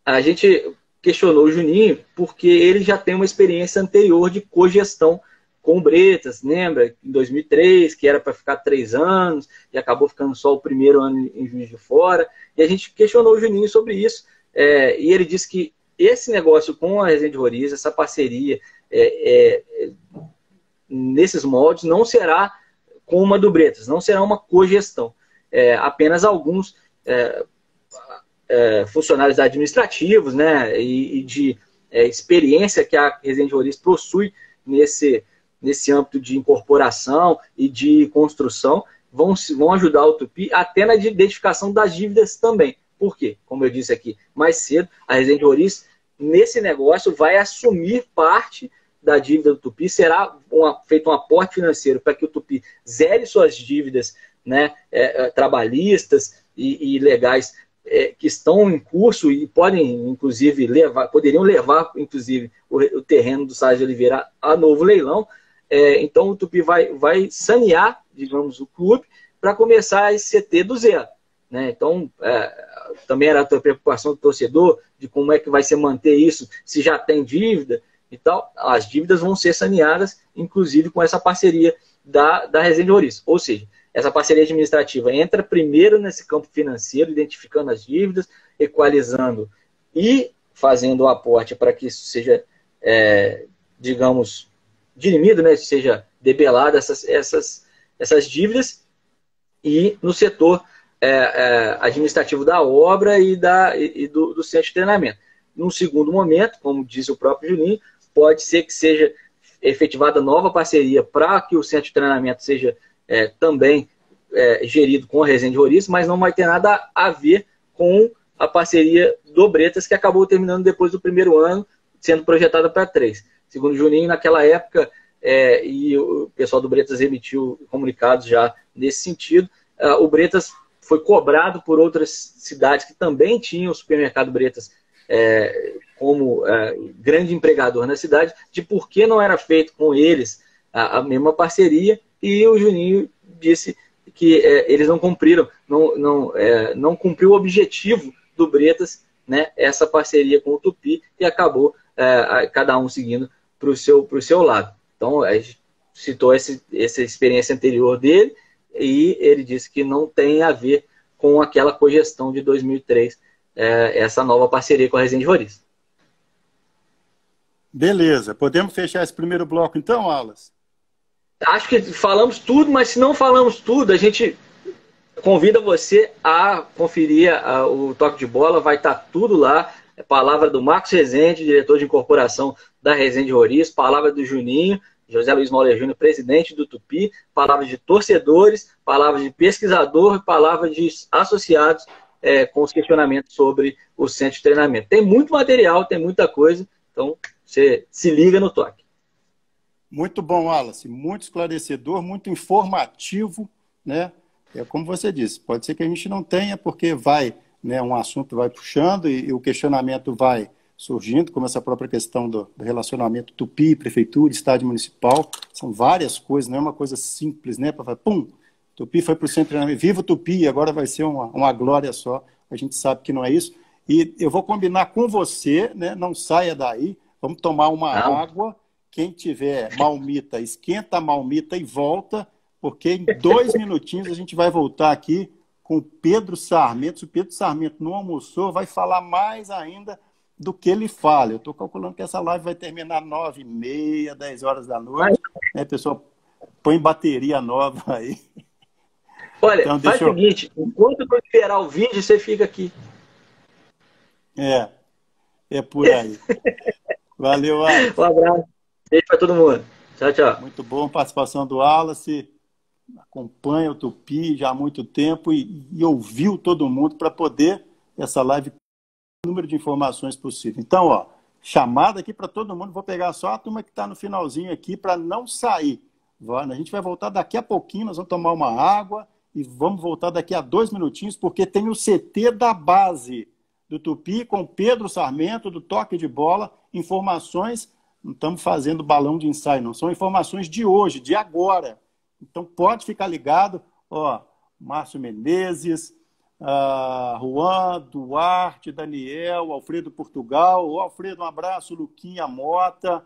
A gente questionou o Juninho porque ele já tem uma experiência anterior de cogestão com o Bretas, lembra? Em 2003, que era para ficar 3 anos, e acabou ficando só o primeiro ano em Juiz de Fora. E a gente questionou o Juninho sobre isso, e ele disse que esse negócio com a Rezende Roriz, essa parceria nesses moldes, não será como a do Bretas, não será uma cogestão. Apenas alguns funcionários administrativos, né, e de experiência que a Rezende Roriz possui nesse âmbito de incorporação e de construção, vão ajudar o Tupi até na identificação das dívidas também. Por quê? Como eu disse aqui mais cedo, a Rezende Roriz, nesse negócio, vai assumir parte da dívida do Tupi, será feito um aporte financeiro para que o Tupi zere suas dívidas, né, trabalhistas e legais que estão em curso e poderiam levar, inclusive, o terreno do Sá de Oliveira a novo leilão. Então o Tupi vai sanear, digamos, o clube para começar esse CT do zero, né? Então, também era a tua preocupação do torcedor de como é que vai se manter isso, se já tem dívida e tal. As dívidas vão ser saneadas, inclusive com essa parceria da Rezende Roriz. Ou seja, essa parceria administrativa entra primeiro nesse campo financeiro, identificando as dívidas, equalizando e fazendo o aporte para que isso seja, digamos, dirimido, né? Seja debelada essas dívidas, e no setor administrativo da obra e do centro de treinamento. Num segundo momento, como disse o próprio Juninho, pode ser que seja efetivada nova parceria para que o centro de treinamento seja também gerido com a Rezende Roriz, mas não vai ter nada a ver com a parceria do Bretas, que acabou terminando depois do primeiro ano, sendo projetada para 3. Segundo o Juninho, naquela época, e o pessoal do Bretas emitiu comunicados já nesse sentido, o Bretas foi cobrado por outras cidades que também tinham o supermercado Bretas como grande empregador na cidade, de por que não era feito com eles a mesma parceria, e o Juninho disse que eles não cumpriram, não cumpriu o objetivo do Bretas, né, essa parceria com o Tupi, e acabou cada um seguindo para o seu lado. Então, a gente citou essa experiência anterior dele, e ele disse que não tem a ver com aquela cogestão de 2003, essa nova parceria com a Rezende Roriz. Beleza. Podemos fechar esse primeiro bloco então, Alas? Acho que falamos tudo, mas se não falamos tudo, a gente convida você a conferir o Toque de Bola, vai estar tudo lá. Palavra do Marcos Rezende, diretor de incorporação da Rezende Roriz, palavra do Juninho, José Luiz Moller Júnior, presidente do Tupi, palavras de torcedores, palavras de pesquisador, palavras de associados com os questionamentos sobre o centro de treinamento. Tem muito material, tem muita coisa, então você se liga no toque. Muito bom, Wallace, muito esclarecedor, muito informativo, né? É como você disse, pode ser que a gente não tenha, porque vai, né, um assunto vai puxando e o questionamento vai surgindo, como essa própria questão do relacionamento Tupi, prefeitura, estádio municipal, são várias coisas, não é uma coisa simples, né? Para falar, pum, Tupi foi para o centro de treinamento, viva o Tupi, agora vai ser uma glória só, a gente sabe que não é isso. E eu vou combinar com você, né? Não saia daí, vamos tomar uma água. Quem tiver malmita, esquenta a malmita e volta, porque em 2 minutinhos a gente vai voltar aqui com o Pedro Sarmento. Se o Pedro Sarmento não almoçou, vai falar mais ainda do que ele fala. Eu estou calculando que essa live vai terminar 9h30, 10 horas da noite. Né, pessoal, põe bateria nova aí. Olha, então, faz o seguinte, enquanto eu vou esperar o vídeo, você fica aqui. É por aí. Valeu, Wallace. Um abraço. Beijo para todo mundo. Tchau, tchau. Muito bom a participação do Wallace. Acompanha o Tupi já há muito tempo e ouviu todo mundo para poder essa live o número de informações possível. Então, ó, chamada aqui para todo mundo. Vou pegar só a turma que está no finalzinho aqui para não sair. A gente vai voltar daqui a pouquinho, nós vamos tomar uma água e vamos voltar daqui a 2 minutinhos, porque tem o CT da base do Tupi com Pedro Sarmento, do Toque de Bola, informações. Não estamos fazendo balão de ensaio, não. São informações de hoje, de agora. Então, pode ficar ligado. Ó, Márcio Menezes, Juan, Duarte, Daniel, Alfredo Portugal. O Alfredo, um abraço. Luquinha Mota,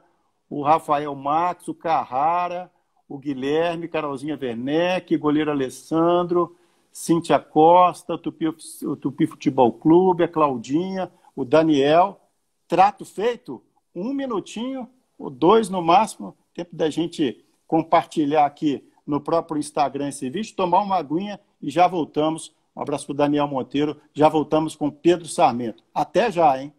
o Rafael Max, o Carrara, o Guilherme, Carolzinha Werneck, goleiro Alessandro, Cíntia Costa, o Tupi Futebol Clube, a Claudinha, o Daniel. Trato feito? 1 minutinho, ou 2 no máximo, tempo da gente compartilhar aqui no próprio Instagram esse vídeo, tomar uma aguinha e já voltamos. Um abraço para o Daniel Monteiro, já voltamos com Pedro Sarmento. Até já, hein?